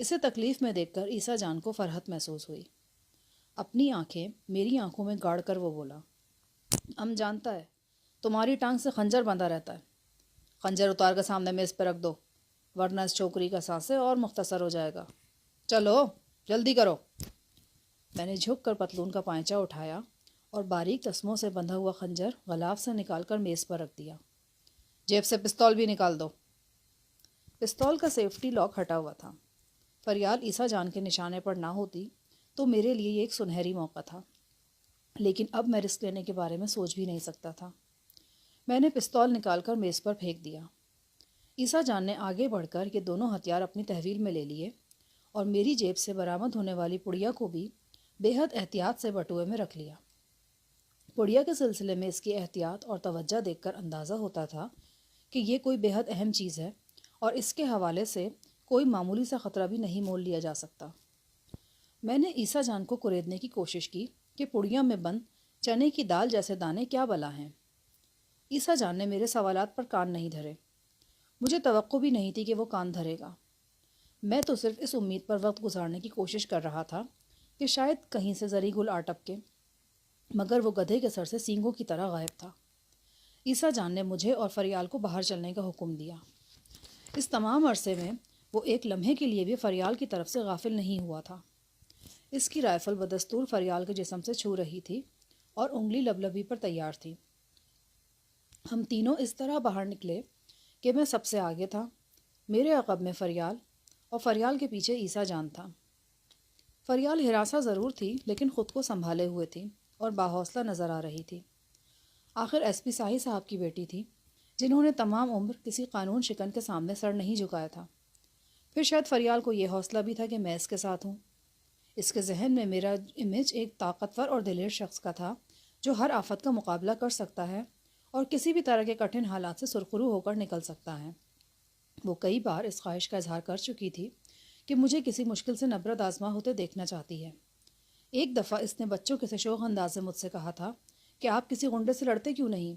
اسے تکلیف میں دیکھ کر عیسیٰ جان کو فرحت محسوس ہوئی۔ اپنی آنکھیں میری آنکھوں میں گاڑ کر وہ بولا، جانتا ہے تمہاری ٹانگ سے خنجر بندھا رہتا ہے، خنجر اتار کر سامنے میز پہ رکھ دو، ورنہ اس چھوکری کا سانسے اور مختصر ہو جائے گا۔ چلو جلدی کرو۔ میں نے جھک کر پتلون کا پائنچہ اٹھایا اور باریک تسموں سے بندھا ہوا خنجر غلاف سے نکال کر میز پر رکھ دیا۔ جیب سے پستول بھی نکال دو۔ پستول کا سیفٹی لاک ہٹا ہوا تھا۔ فریال عیسیٰ جان کے نشانے پر نہ ہوتی تو میرے لیے یہ ایک سنہری موقع تھا، لیکن اب میں رسک لینے کے بارے میں سوچ بھی نہیں سکتا تھا۔ میں نے پستول نکال کر میز پر پھینک دیا۔ عیسیٰ جان نے آگے بڑھ کر یہ دونوں ہتھیار اپنی تحویل میں لے لیے اور میری جیب سے برآمد ہونے والی پڑیا کو بھی بے حد احتیاط سے بٹوے میں رکھ لیا۔ پڑیا کے سلسلے میں اس کی احتیاط اور توجہ دیکھ کر اندازہ ہوتا تھا کہ یہ کوئی بے حد اہم چیز ہے اور اس کے حوالے سے کوئی معمولی سا خطرہ بھی نہیں مول لیا جا سکتا۔ میں نے عیسیٰ جان کو کریدنے کی کوشش کی کہ پڑیا میں بند چنے کی دال جیسے دانے کیا بلا ہیں۔ عیسیٰ جان نے میرے سوالات پر کان نہیں دھرے۔ مجھے توقع بھی نہیں تھی کہ وہ کان دھرے گا۔ میں تو صرف اس امید پر وقت گزارنے کی کوشش کر رہا تھا کہ شاید کہیں سے زری گل آ ٹپکے، مگر وہ گدھے کے سر سے سینگوں کی طرح غائب تھا۔ عیسیٰ جان نے مجھے اور فریال کو باہر چلنے کا حکم دیا۔ اس تمام عرصے میں وہ ایک لمحے کے لیے بھی فریال کی طرف سے غافل نہیں ہوا تھا۔ اس کی رائفل بدستور فریال کے جسم سے چھو رہی تھی اور انگلی لبلبی پر تیار تھی۔ ہم تینوں اس طرح باہر نکلے کہ میں سب سے آگے تھا، میرے عقب میں فریال اور فریال کے پیچھے عیسیٰ جان تھا۔ فریال ہراساں ضرور تھی لیکن خود کو سنبھالے ہوئے تھی اور باحوصلہ نظر آ رہی تھی۔ آخر ایس پی ساہی صاحب کی بیٹی تھی، جنہوں نے تمام عمر کسی قانون شکن کے سامنے سر نہیں جھکایا تھا۔ پھر شاید فریال کو یہ حوصلہ بھی تھا کہ میں اس کے ساتھ ہوں۔ اس کے ذہن میں میرا امیج ایک طاقتور اور دلیر شخص کا تھا جو ہر آفت کا مقابلہ کر سکتا ہے اور کسی بھی طرح کے کٹھن حالات سے سرخرو ہو کر نکل سکتا ہے۔ وہ کئی بار اس خواہش کا اظہار کر چکی تھی کہ مجھے کسی مشکل سے نبرد آزما ہوتے دیکھنا چاہتی ہے۔ ایک دفعہ اس نے بچوں کے شوخ انداز سے مجھ سے کہا تھا کہ آپ کسی غنڈے سے لڑتے کیوں نہیں؟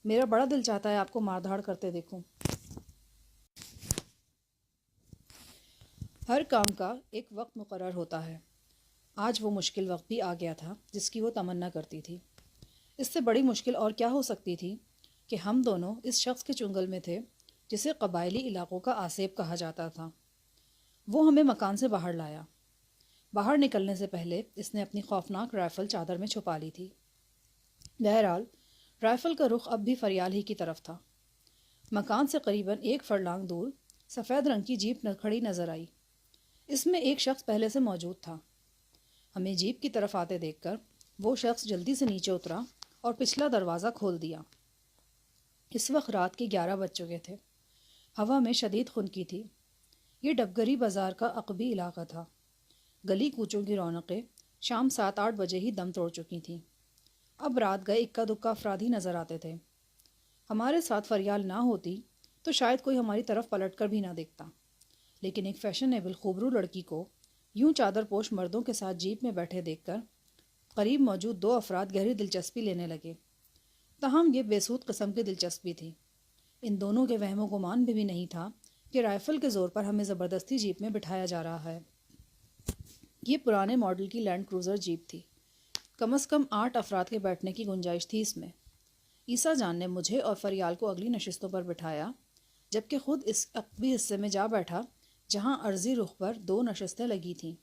میرا بڑا دل چاہتا ہے آپ کو مار دھاڑ کرتے دیکھوں۔ ہر کام کا ایک وقت مقرر ہوتا ہے۔ آج وہ مشکل وقت بھی آ گیا تھا جس کی وہ تمنا کرتی تھی۔ اس سے بڑی مشکل اور کیا ہو سکتی تھی کہ ہم دونوں اس شخص کے چنگل میں تھے جسے قبائلی علاقوں کا آسیب کہا جاتا تھا۔ وہ ہمیں مکان سے باہر لایا۔ باہر نکلنے سے پہلے اس نے اپنی خوفناک رائفل چادر میں چھپا لی تھی۔ بہرحال رائفل کا رخ اب بھی فریال ہی کی طرف تھا۔ مکان سے قریباً 1 فرلانگ دور سفید رنگ کی جیپ کھڑی نظر آئی۔ اس میں ایک شخص پہلے سے موجود تھا۔ ہمیں جیپ کی طرف آتے دیکھ کر وہ شخص جلدی سے نیچے اترا اور پچھلا دروازہ کھول دیا۔ اس وقت رات کے 11 بج چکے تھے۔ ہوا میں شدید خنکی تھی۔ یہ ڈبگری بازار کا عقبی علاقہ تھا۔ گلی کوچوں کی رونقیں شام 7-8 بجے ہی دم توڑ چکی تھیں۔ اب رات گئے اکا دکا افراد ہی نظر آتے تھے۔ ہمارے ساتھ فریال نہ ہوتی تو شاید کوئی ہماری طرف پلٹ کر بھی نہ دیکھتا، لیکن ایک فیشنیبل خوبرو لڑکی کو یوں چادر پوش مردوں کے ساتھ جیپ میں بیٹھے دیکھ کر قریب موجود 2 افراد گہری دلچسپی لینے لگے۔ تاہم یہ بے سود قسم کی دلچسپی تھی۔ ان دونوں کے وہم و گمان بھی نہیں تھا کہ رائفل کے زور پر ہمیں زبردستی جیپ میں بٹھایا جا رہا ہے۔ یہ پرانے ماڈل کی لینڈ کروزر جیپ تھی۔ کم از کم 8 افراد کے بیٹھنے کی گنجائش تھی اس میں۔ عیسیٰ جان نے مجھے اور فریال کو اگلی نشستوں پر بٹھایا، جبکہ خود اس عقبی حصے میں جا بیٹھا جہاں عرضی رخ پر 2 نشستیں لگی تھیں۔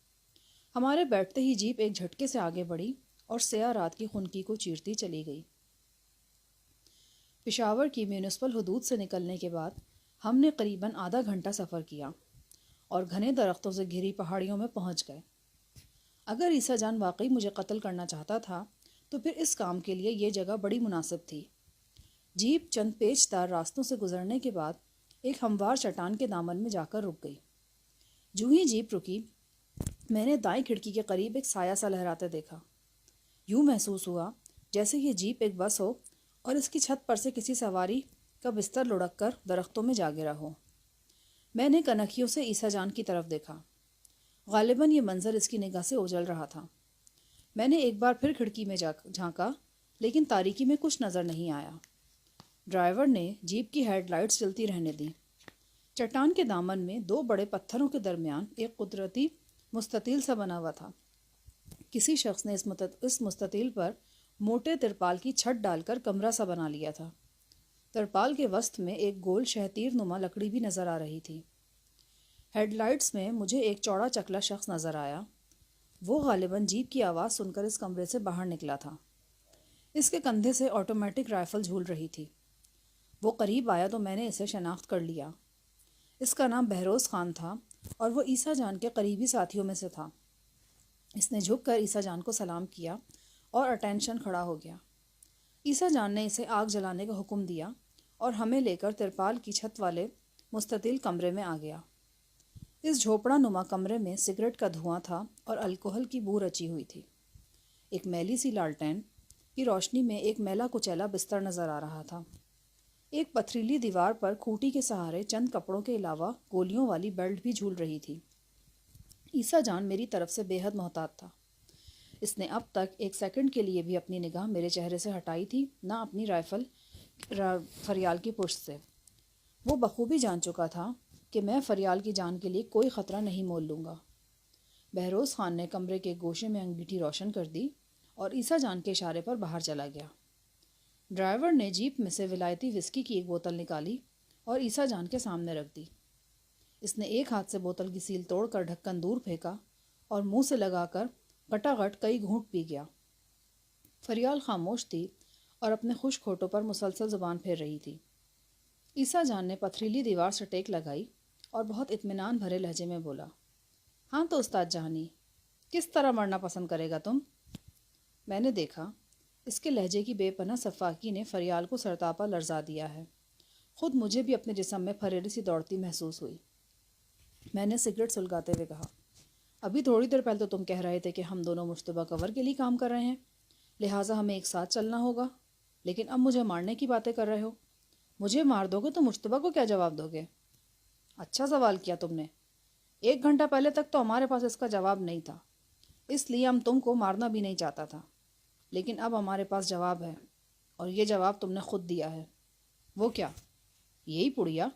ہمارے بیٹھتے ہی جیپ ایک جھٹکے سے آگے بڑھی اور سیاہ رات کی خنکی کو چیرتی چلی گئی۔ پشاور کی میونسپل حدود سے نکلنے کے بعد ہم نے قریباً آدھا گھنٹہ سفر کیا اور گھنے درختوں سے گھری پہاڑیوں میں پہنچ گئے۔ اگر عیسیٰ جان واقعی مجھے قتل کرنا چاہتا تھا تو پھر اس کام کے لیے یہ جگہ بڑی مناسب تھی۔ جیپ چند پیچ دار راستوں سے گزرنے کے بعد ایک ہموار چٹان کے دامن میں جا کر رک گئی۔ جو ہی جیپ رکی، میں نے دائیں کھڑکی کے قریب ایک سایہ سا لہراتے دیکھا۔ یوں محسوس ہوا جیسے یہ جیپ ایک بس ہو اور اس کی چھت پر سے کسی سواری کا بستر لڑک کر درختوں میں جا گرا ہو۔ میں نے کنکھیوں سے عیسیٰ جان کی طرف دیکھا۔ غالباً یہ منظر اس کی نگاہ سے اوجھل رہا تھا۔ میں نے ایک بار پھر کھڑکی میں جھانکا، لیکن تاریکی میں کچھ نظر نہیں آیا۔ ڈرائیور نے جیپ کی ہیڈ لائٹس جلتی رہنے دیں۔ چٹان کے دامن میں دو بڑے پتھروں کے درمیان ایک قدرتی مستطیل سا بنا ہوا تھا۔ کسی شخص نے اس مستطیل پر موٹے ترپال کی چھت ڈال کر کمرہ سا بنا لیا تھا۔ ترپال کے وسط میں ایک گول شہتیر نما لکڑی بھی نظر آ رہی تھی۔ ہیڈ لائٹس میں مجھے ایک چوڑا چکلا شخص نظر آیا۔ وہ غالباً جیپ کی آواز سن کر اس کمرے سے باہر نکلا تھا۔ اس کے کندھے سے آٹومیٹک رائفل جھول رہی تھی۔ وہ قریب آیا تو میں نے اسے شناخت کر لیا۔ اس کا نام بہروز خان تھا اور وہ عیسیٰ جان کے قریبی ساتھیوں میں سے تھا۔ اس نے جھک کر عیسیٰ جان کو سلام کیا اور اٹینشن کھڑا ہو گیا۔ عیسیٰ جان نے اسے آگ جلانے کا حکم دیا اور ہمیں لے کر ترپال کی چھت والے مستطیل کمرے میں آ گیا۔ اس جھوپڑا نما کمرے میں سگریٹ کا دھواں تھا اور الکوہل کی بو رچی ہوئی تھی۔ ایک میلی سی لالٹین کی روشنی میں ایک میلا کچیلا بستر نظر آ رہا تھا۔ ایک پتھریلی دیوار پر کھوٹی کے سہارے چند کپڑوں کے علاوہ گولیوں والی بیلٹ بھی جھول رہی تھی۔ عیسیٰ جان میری طرف سے بے حد محتاط تھا۔ اس نے اب تک ایک سیکنڈ کے لیے بھی اپنی نگاہ میرے چہرے سے ہٹائی تھی، نہ اپنی رائفل فریال کی پشت سے۔ وہ بخوبی جان چکا تھا کہ میں فریال کی جان کے لیے کوئی خطرہ نہیں مول لوں گا۔ بہروز خان نے کمرے کے گوشے میں انگیٹھی روشن کر دی اور عیسیٰ جان کے اشارے پر باہر چلا گیا۔ ڈرائیور نے جیپ میں سے ولایتی وسکی کی ایک بوتل نکالی اور عیسیٰ جان کے سامنے رکھ دی۔ اس نے ایک ہاتھ سے بوتل کی سیل توڑ کر ڈھکن دور پھینکا اور منہ سے لگا کر گٹاگٹ کئی گھونٹ پی گیا۔ فریال خاموش تھی اور اپنے خشک ہونٹوں پر مسلسل زبان پھیر رہی تھی۔ عیسیٰ جان نے پتھریلی دیوار سے ٹیک لگائی اور بہت اطمینان بھرے لہجے میں بولا، ہاں تو استاد جہانی، کس طرح مرنا پسند کرے گا تم؟ میں نے دیکھا اس کے لہجے کی بے پناہ سفاکی نے فریال کو سرتاپا لرزا دیا ہے۔ خود مجھے بھی اپنے جسم میں پھریری سی دوڑتی محسوس ہوئی۔ میں نے سگریٹ سلگاتے ہوئے کہا، ابھی تھوڑی دیر پہلے تو تم کہہ رہے تھے کہ ہم دونوں مشتبہ کور کے لیے کام کر رہے ہیں، لہٰذا ہمیں ایک ساتھ چلنا ہوگا، لیکن اب مجھے مارنے کی باتیں کر رہے ہو۔ مجھے مار دو گے تو مشتبہ کو کیا جواب دو گے؟ اچھا سوال کیا تم نے۔ 1 گھنٹہ پہلے تک تو ہمارے پاس اس کا جواب نہیں تھا، اس لیے ہم تم کو مارنا بھی نہیں چاہتا تھا، لیکن اب ہمارے پاس جواب ہے، اور یہ جواب تم نے خود دیا ہے۔ وہ کیا؟ یہی پڑیا۔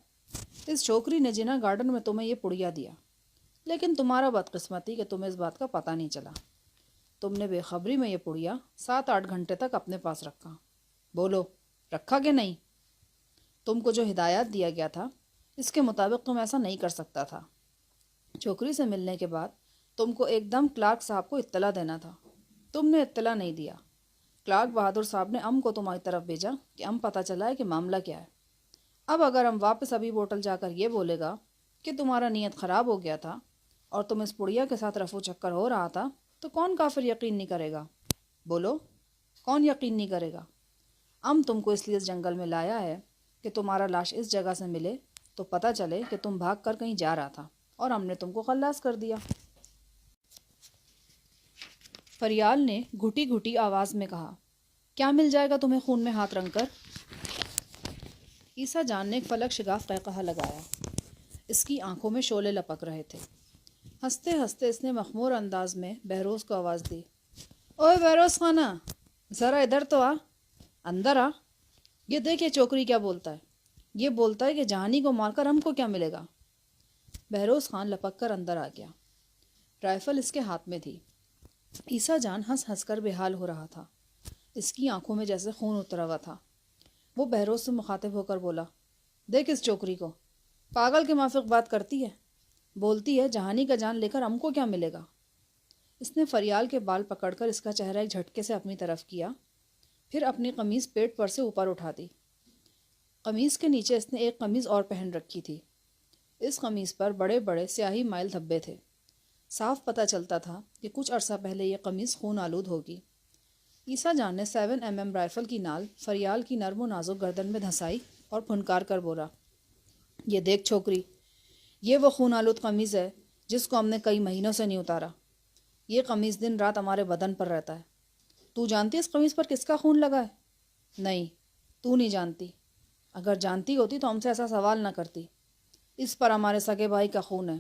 اس چھوکری نے جنا گارڈن میں تمہیں یہ پڑیا دیا، لیکن تمہارا بدقسمتی کہ تمہیں اس بات کا پتہ نہیں چلا۔ تم نے بے خبری میں یہ پڑیا 7-8 گھنٹے تک اپنے پاس رکھا۔ بولو، رکھا کہ نہیں؟ تم کو جو ہدایات دیا گیا تھا اس کے مطابق تم ایسا نہیں کر سکتا تھا۔ چھوکری سے ملنے کے بعد تم کو ایک دم کلارک صاحب کو اطلاع دینا تھا، تم نے اطلاع نہیں دیا۔ کلارک بہادر صاحب نے کو تمہاری طرف بھیجا کہ پتہ چلا ہے کہ معاملہ کیا ہے۔ اب اگر واپس ابھی ہوٹل جا کر یہ بولے گا کہ تمہارا نیت خراب ہو گیا تھا اور تم اس پڑیا کے ساتھ رفو چکر ہو رہا تھا، تو کون کافر یقین نہیں کرے گا؟ بولو، کون یقین نہیں کرے گا؟ تم کو اس لیے اس جنگل میں لایا ہے کہ تمہارا لاش اس جگہ سے ملے تو پتہ چلے کہ تم بھاگ کر کہیں جا رہا تھا، اور ہم نے تم کو خلاص کر دیا۔ فریال نے گھٹی گھٹی آواز میں کہا، کیا مل جائے گا تمہیں خون میں ہاتھ رنگ کر؟ عیسیٰ جان نے ایک فلک شگاف قہقہہ لگایا۔ اس کی آنکھوں میں شعلے لپک رہے تھے۔ ہنستے ہنستے اس نے مخمور انداز میں بہروز کو آواز دی، اوے بہروز خانہ، ذرا ادھر تو آ، اندر آ۔ یہ دیکھ یہ چوکری کیا بولتا ہے، یہ بولتا ہے کہ جہانی کو مار کر ہم کو کیا ملے گا۔ بہروز خان لپک کر اندر آ گیا۔ رائفل اس کے ہاتھ میں تھی۔ عیسیٰ جان ہنس ہنس کر بے حال ہو رہا تھا۔ اس کی آنکھوں میں جیسے خون اترا ہوا تھا۔ وہ بہروز سے مخاطب ہو کر بولا، دیکھ اس چوکری کو، پاگل کے مافک بات کرتی ہے، بولتی ہے جہانی کا جان لے کر ہم کو کیا ملے گا۔ اس نے فریال کے بال پکڑ کر اس کا چہرہ ایک جھٹکے سے اپنی طرف کیا، پھر اپنی قمیض پیٹ پر سے اوپر اٹھا دی۔ قمیض کے نیچے اس نے ایک قمیض اور پہن رکھی تھی۔ اس قمیض پر بڑے بڑے سیاہی مائل دھبے تھے۔ صاف پتہ چلتا تھا کہ کچھ عرصہ پہلے یہ قمیض خون آلود ہوگی۔ عیسیٰ جان نے 7mm رائفل کی نال فریال کی نرم و نازک گردن میں دھنسائی اور پھنکار کر بولا، یہ دیکھ چھوکری، یہ وہ خون آلود قمیض ہے جس کو ہم نے کئی مہینوں سے نہیں اتارا۔ یہ قمیض دن رات ہمارے بدن پر رہتا ہے۔ تو جانتی اس قمیض پر کس کا خون لگا ہے؟ نہیں، تو نہیں جانتی۔ اگر جانتی ہوتی تو ہم سے ایسا سوال نہ کرتی۔ اس پر ہمارے سگے بھائی کا خون ہے،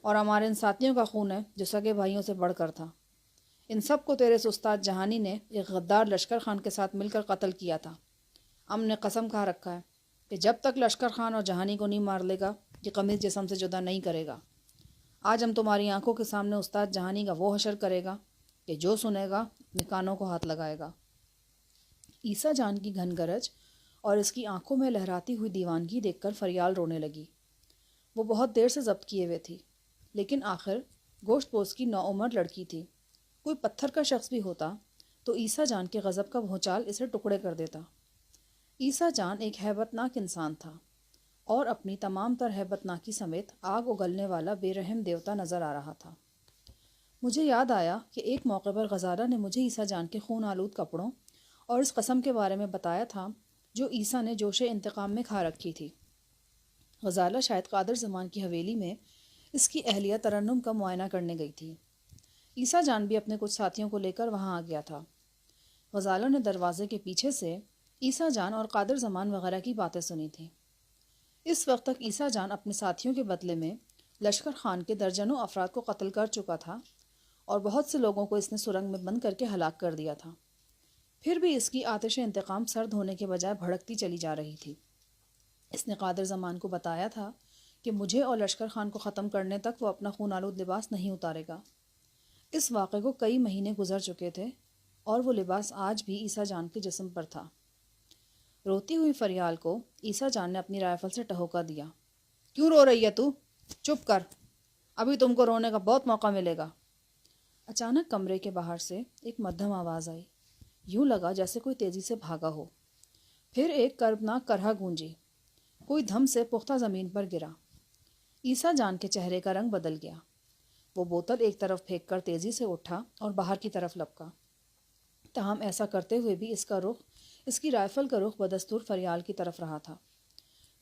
اور ہمارے ان ساتھیوں کا خون ہے جو سگے بھائیوں سے بڑھ کر تھا۔ ان سب کو تیرے استاد جہانی نے ایک غدار لشکر خان کے ساتھ مل کر قتل کیا تھا۔ ہم نے قسم کھا رکھا ہے کہ جب تک لشکر خان اور جہانی کو نہیں مار لے گا کہ قمیص جسم سے جدا نہیں کرے گا۔ آج ہم تمہاری آنکھوں کے سامنے استاد جہانی کا وہ حشر کرے گا کہ جو سنے گا اپنے کانوں کو ہاتھ لگائے گا۔ عیسیٰ جان کی گھن گرج اور اس کی آنکھوں میں لہراتی ہوئی دیوانگی دیکھ کر فریال رونے لگی۔ وہ بہت دیر سے ضبط کیے ہوئے تھی، لیکن آخر گوشت پوش کی نوعمر لڑکی تھی۔ کوئی پتھر کا شخص بھی ہوتا تو عیسیٰ جان کے غضب کا بھونچال اسے ٹکڑے کر دیتا۔ عیسیٰ جان ایک ہیبت ناک انسان تھا اور اپنی تمام تر ہیبت ناکی سمیت آگ اگلنے والا بے رحم دیوتا نظر آ رہا تھا۔ مجھے یاد آیا کہ ایک موقع پر غزالہ نے مجھے عیسیٰ جان کے خون آلود کپڑوں اور اس قسم کے بارے میں بتایا تھا جو عیسیٰ نے جوش انتقام میں کھا رکھی تھی۔ غزالہ شاید قادر زمان کی حویلی میں اس کی اہلیہ ترنم کا معائنہ کرنے گئی تھی۔ عیسیٰ جان بھی اپنے کچھ ساتھیوں کو لے کر وہاں آ گیا تھا۔ غزالہ نے دروازے کے پیچھے سے عیسیٰ جان اور قادر زمان وغیرہ کی باتیں سنی تھیں۔ اس وقت تک عیسیٰ جان اپنے ساتھیوں کے بدلے میں لشکر خان کے درجنوں افراد کو قتل کر چکا تھا اور بہت سے لوگوں کو اس نے سرنگ میں بند کر کے ہلاک کر دیا تھا۔ پھر بھی اس کی آتش انتقام سرد ہونے کے بجائے بھڑکتی چلی جا رہی تھی۔ اس نے قادر زمان کو بتایا تھا کہ مجھے اور لشکر خان کو ختم کرنے تک وہ اپنا خون آلود لباس نہیں اتارے گا۔ اس واقعے کو کئی مہینے گزر چکے تھے اور وہ لباس آج بھی عیسیٰ جان کے جسم پر تھا۔ روتی ہوئی فریال کو عیسیٰ جان نے اپنی رائفل سے ٹہوکا دیا۔ کیوں رو رہی ہے تو؟ چپ کر، ابھی تم کو رونے کا بہت موقع ملے گا۔ اچانک کمرے کے باہر سے ایک مدھم آواز آئی، یوں لگا جیسے کوئی تیزی سے بھاگا ہو۔ پھر ایک کربناک کرہا گونجی، کوئی دھم سے پختہ زمین پر گرا۔ عیسیٰ جان کے چہرے کا رنگ بدل گیا۔ وہ بوتل ایک طرف پھینک کر تیزی سے اٹھا اور باہر کی طرف لپکا۔ تاہم ایسا کرتے ہوئے بھی اس کی رائفل کا رخ بدستور فریال کی طرف رہا تھا۔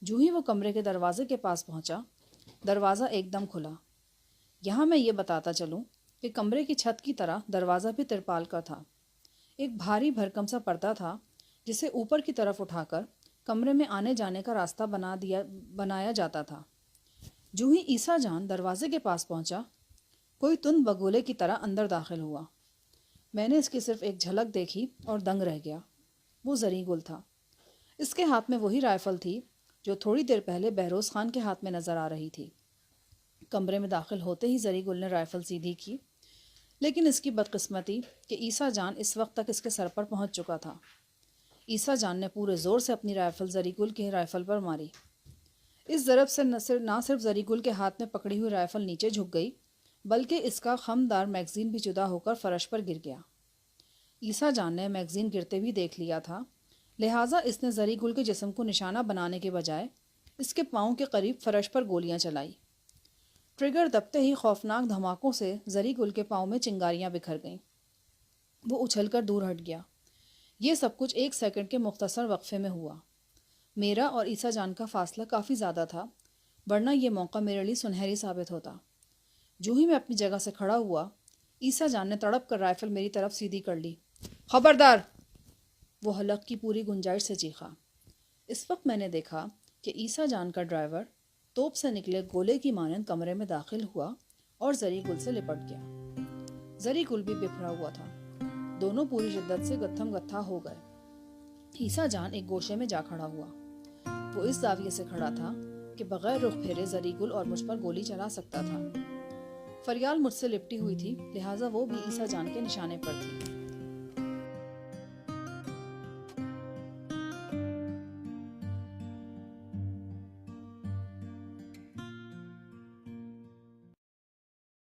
جو ہی وہ کمرے کے دروازے کے پاس پہنچا، دروازہ ایک دم کھلا۔ یہاں میں یہ بتاتا چلوں کہ کمرے کی چھت کی طرح دروازہ بھی ترپال کا تھا۔ ایک بھاری بھرکم سا پردہ تھا جسے اوپر کی طرف اٹھا کر کمرے میں آنے جانے کا راستہ بنایا جاتا تھا۔ جو ہی عیسیٰ جان دروازے کے پاس پہنچا، کوئی تند بگولے کی طرح اندر داخل ہوا۔ میں نے اس کی صرف ایک جھلک دیکھی اور دنگ رہ گیا۔ وہ زری گل تھا۔ اس کے ہاتھ میں وہی رائفل تھی جو تھوڑی دیر پہلے بہروز خان کے ہاتھ میں نظر آ رہی تھی۔ کمرے میں داخل ہوتے ہی زری گل نے رائفل سیدھی کی، لیکن اس کی بدقسمتی کہ عیسیٰ جان اس وقت تک اس کے سر پر پہنچ چکا تھا۔ عیسیٰ جان نے پورے زور سے اپنی رائفل زری گل کے رائفل پر ماری۔ اس ضرب سے نہ صرف زری گل کے ہاتھ میں پکڑی ہوئی رائفل نیچے جھک گئی، بلکہ اس کا خمدار میگزین بھی جدا ہو کر فرش پر گر گیا۔ عیسیٰ جان نے میگزین گرتے بھی دیکھ لیا تھا، لہٰذا اس نے زری گل کے جسم کو نشانہ بنانے کے بجائے اس کے پاؤں کے قریب فرش پر گولیاں چلائی۔ ٹریگر دبتے ہی خوفناک دھماکوں سے زری گل کے پاؤں میں چنگاریاں بکھر گئیں۔ وہ اچھل کر دور ہٹ گیا۔ یہ سب کچھ 1 سیکنڈ کے مختصر وقفے میں ہوا۔ میرا اور عیسیٰ جان کا فاصلہ کافی زیادہ تھا، ورنہ یہ موقع میرے لیے سنہری ثابت ہوتا۔ جو ہی میں اپنی جگہ سے کھڑا ہوا، عیسیٰ جان نے تڑپ کر رائفل میری طرف سیدھی کر لی۔ خبردار! وہ حلق کی پوری گنجائش سے چیخا۔ اس وقت میں نے دیکھا کہ عیسیٰ جان کا ڈرائیور توپ سے نکلے گولے کی مانند کمرے میں داخل ہوا اور زری گل سے لپٹ گیا۔ زری گل بھی بکھرا ہوا تھا۔ دونوں پوری شدت سے گتھم گتھا ہو گئے۔ عیسیٰ جان ایک گوشے میں جا کھڑا ہوا۔ وہ اس زاویے سے کھڑا تھا کہ بغیر رخ پھیرے زری گل اور مجھ پر گولی چلا سکتا تھا۔ فریال مجھ سے لپٹی ہوئی تھی، لہٰذا وہ بھی عیسیٰ جان کے نشانے پر تھی۔